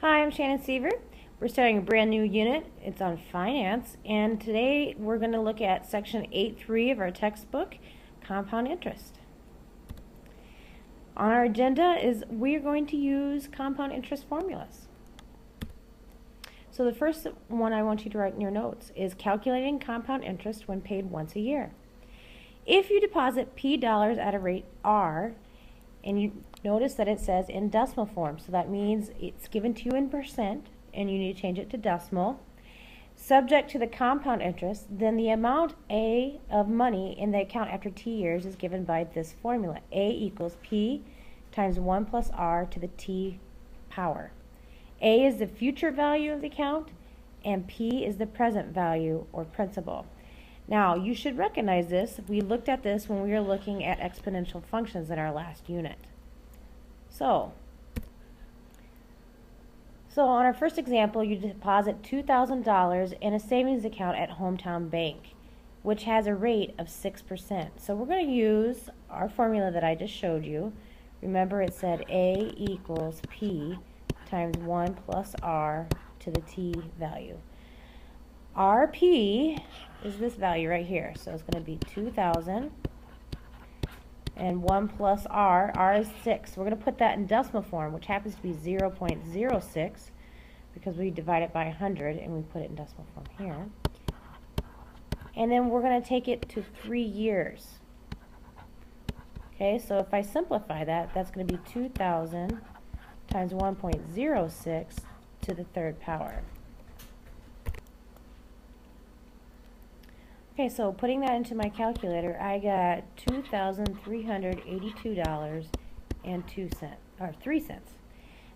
Hi, I'm Shannon Seaver. We're starting a brand new unit. It's on finance, and today we're going to look at section 8.3 of our textbook, compound interest. On our agenda is we're going to use compound interest formulas. So the first one I want you to write in your notes is calculating compound interest when paid once a year. If you deposit P dollars at a rate R, and you notice that it says in decimal form, so that means it's given to you in percent, and you need to change it to decimal. Subject to the compound interest, then the amount A of money in the account after T years is given by this formula. A equals P times 1 plus R to the T power. A is the future value of the account, and P is the present value or principal. Now, you should recognize this. We looked at this when we were looking at exponential functions in our last unit. So on our first example, you deposit $2,000 in a savings account at Hometown Bank, which has a rate of 6%. So we're going to use our formula that I just showed you. Remember, it said A equals P times 1 plus R to the T value. RP is this value right here, so it's going to be 2,000 and 1 plus R is 6. We're going to put that in decimal form, which happens to be 0.06 because we divide it by 100 and we put it in decimal form here. And then we're going to take it to 3 years. Okay, so if I simplify that, that's going to be 2,000 times 1.06 to the third power. Okay, so putting that into my calculator, I got $2,382.03.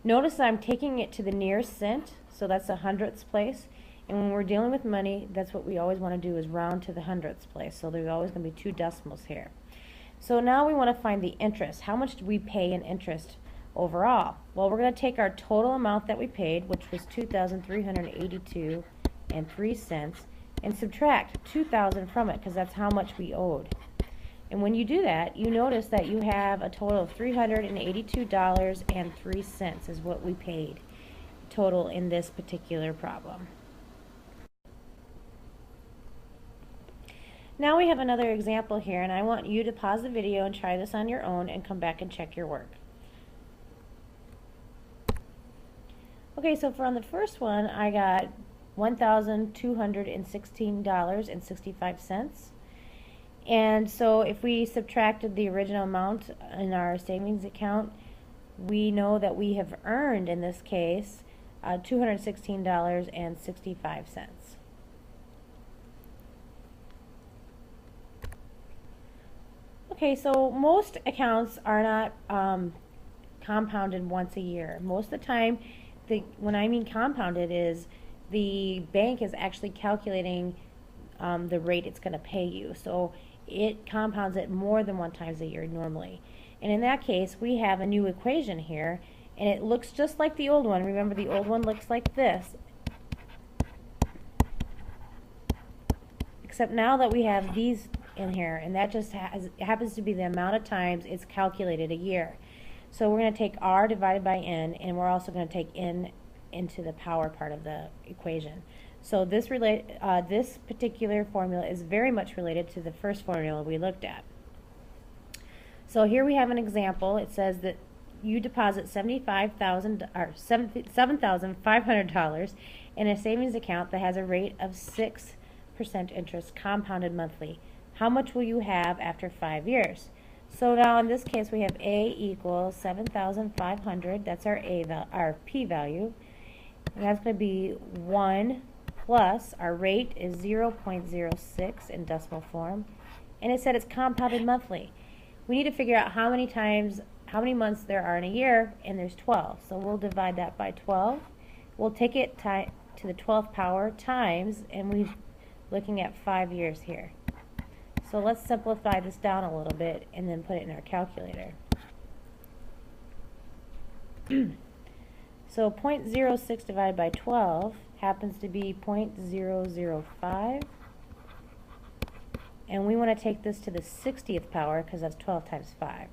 Notice that I'm taking it to the nearest cent, so that's the hundredths place. And when we're dealing with money, that's what we always want to do, is round to the hundredths place. So there's always going to be 2 decimals here. So now we want to find the interest. How much did we pay in interest overall? Well, we're going to take our total amount that we paid, which was $2,382.03. and subtract 2,000 from it, because that's how much we owed. And when you do that, you notice that you have a total of $382.03 is what we paid total in this particular problem. Now we have another example here, and I want you to pause the video and try this on your own and come back and check your work. Okay, so for on the first one, I got $1,216.65. And so if we subtracted the original amount in our savings account, we know that we have earned, in this case, $216.65. Okay, so most accounts are not compounded once a year. Most of the time, when I mean compounded, is the bank is actually calculating the rate it's going to pay you. So it compounds it more than 1 time a year normally. And in that case, we have a new equation here, and it looks just like the old one. Remember, the old one looks like this. Except now that we have these in here, and that just happens to be the amount of times it's calculated a year. So we're going to take R divided by N, and we're also going to take N into the power part of the equation. So this particular formula is very much related to the first formula we looked at. So here we have an example. It says that you deposit $7,500 in a savings account that has a rate of 6% interest compounded monthly. How much will you have after 5 years? So now in this case we have A equals 7,500. That's our P value. And that's going to be 1 plus, our rate is 0.06 in decimal form, and it said it's compounded monthly. We need to figure out how many months there are in a year, and there's 12. So we'll divide that by 12. We'll take it to the 12th power times, and we're looking at 5 years here. So let's simplify this down a little bit and then put it in our calculator. So 0.06 divided by 12 happens to be 0.005. And we want to take this to the 60th power because that's 12 times 5.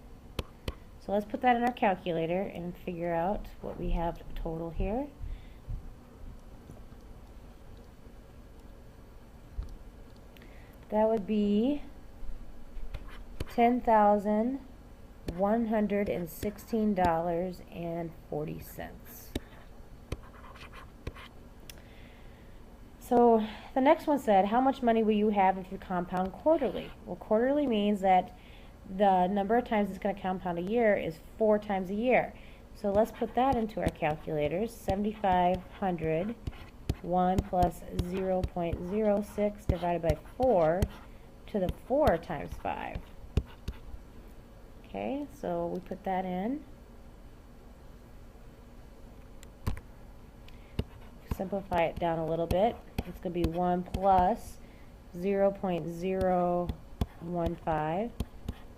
So let's put that in our calculator and figure out what we have total here. that would be $10,116.40. So the next one said, how much money will you have if you compound quarterly? Well, quarterly means that the number of times it's going to compound a year is 4 times a year. So let's put that into our calculators. 7,500, 1 plus 0.06 divided by 4 to the 4 times 5. Okay, so we put that in. Simplify it down a little bit. It's going to be 1 plus 0.015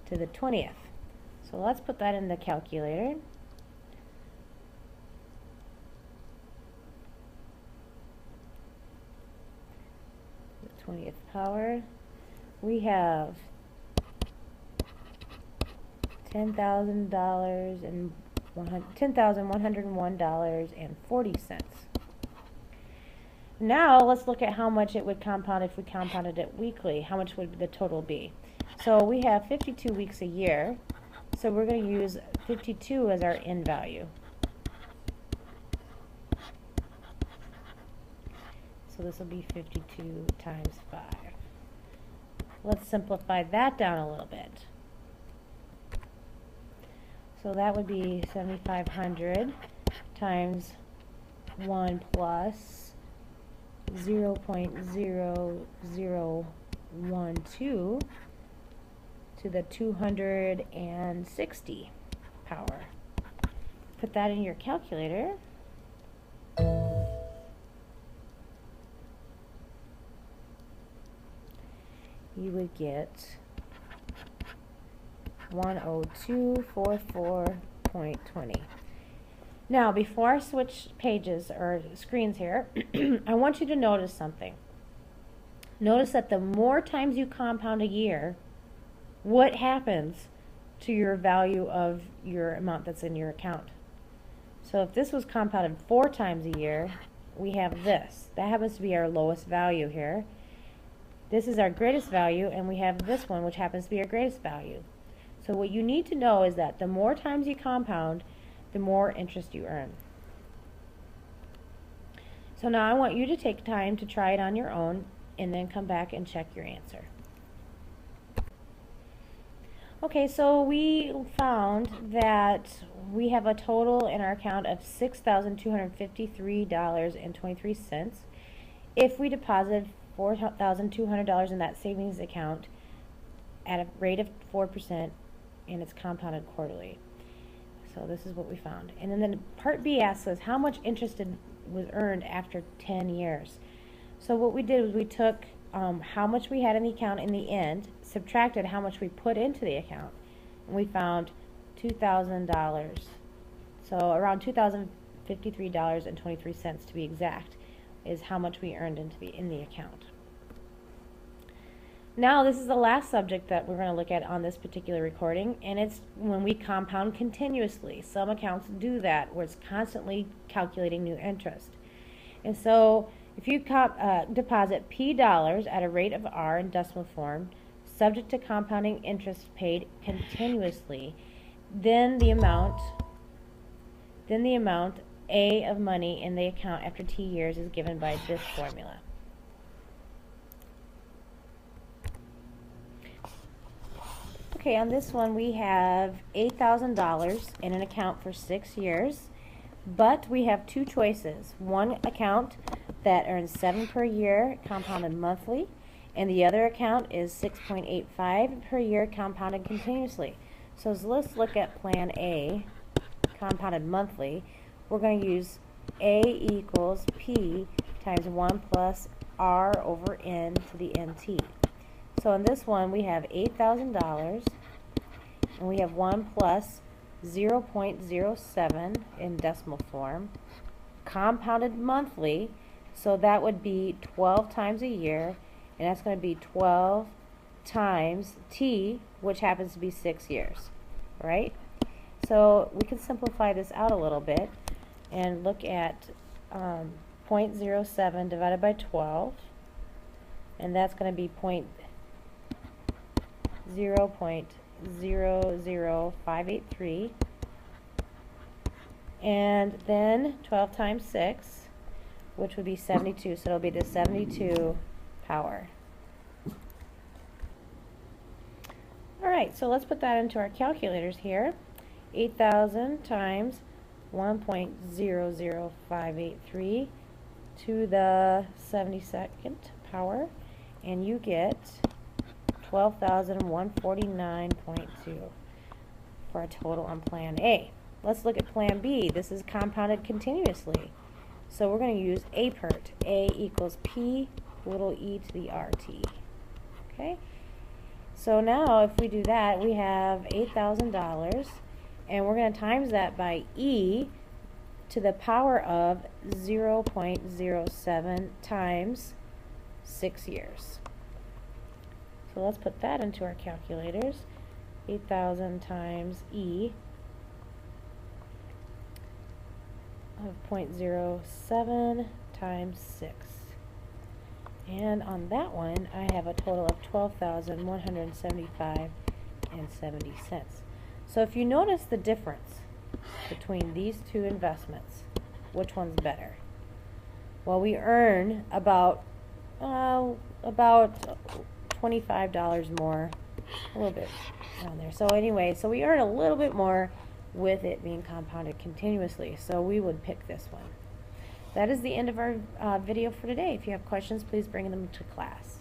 to the 20th. So let's put that in the calculator. The 20th power. We have $10,101.40. Now let's look at how much it would compound if we compounded it weekly. How much would the total be? So we have 52 weeks a year, so we're going to use 52 as our end value. So this will be 52 times 5. Let's simplify that down a little bit. So that would be 7,500 times 1 plus 0.0012 to the 260 power. Put that in your calculator. You would get 10244.20. Now, before I switch pages or screens here, I want you to notice something. Notice that the more times you compound a year, what happens to your value of your amount that's in your account? So if this was compounded 4 times a year, we have this. That happens to be our lowest value here. This is our greatest value, and we have this one, which happens to be our greatest value. So what you need to know is that the more times you compound, the more interest you earn. So now I want you to take time to try it on your own and then come back and check your answer. Okay, so we found that we have a total in our account of $6,253.23 if we deposit $4,200 in that savings account at a rate of 4% and it's compounded quarterly. So this is what we found. And then part B asks us how much interest was earned after 10 years. So what we did was we took how much we had in the account in the end, subtracted how much we put into the account, and we found $2,000. So around $2,053.23 to be exact is how much we earned in the account. Now this is the last subject that we're going to look at on this particular recording, and it's when we compound continuously. Some accounts do that, where it's constantly calculating new interest. And so if you deposit P dollars at a rate of R in decimal form, subject to compounding interest paid continuously, then the amount A of money in the account after T years is given by this formula. Okay, on this one we have $8,000 in an account for 6 years, but we have 2 choices. One account that earns 7 per year compounded monthly, and the other account is 6.85 per year compounded continuously. So let's look at plan A, compounded monthly. We're going to use A equals P times 1 plus R over N to the NT. So in this one we have $8,000, and we have 1 plus 0.07 in decimal form, compounded monthly, so that would be 12 times a year, and that's going to be 12 times T, which happens to be 6 years, right? So we can simplify this out a little bit and look at 0.07 divided by 12, and that's going to be 0.00583. And then 12 times 6, which would be 72. So it'll be the 72 power. All right, so let's put that into our calculators here. 8,000 times 1.00583 to the 72nd power, and you get 12,149.2 for a total on Plan A. Let's look at Plan B. This is compounded continuously. So we're going to use A PERT. A equals P little e to the RT. Okay? So now if we do that, we have $8,000, and we're going to times that by E to the power of 0.07 times 6 years. So let's put that into our calculators. 8,000 times E of 0.07 times 6. And on that one, I have a total of $12,175.70. So if you notice the difference between these two investments, which one's better? Well, we earn about $25 more, a little bit down there. So anyway, so we earn a little bit more with it being compounded continuously. So we would pick this one. That is the end of our video for today. If you have questions, please bring them to class.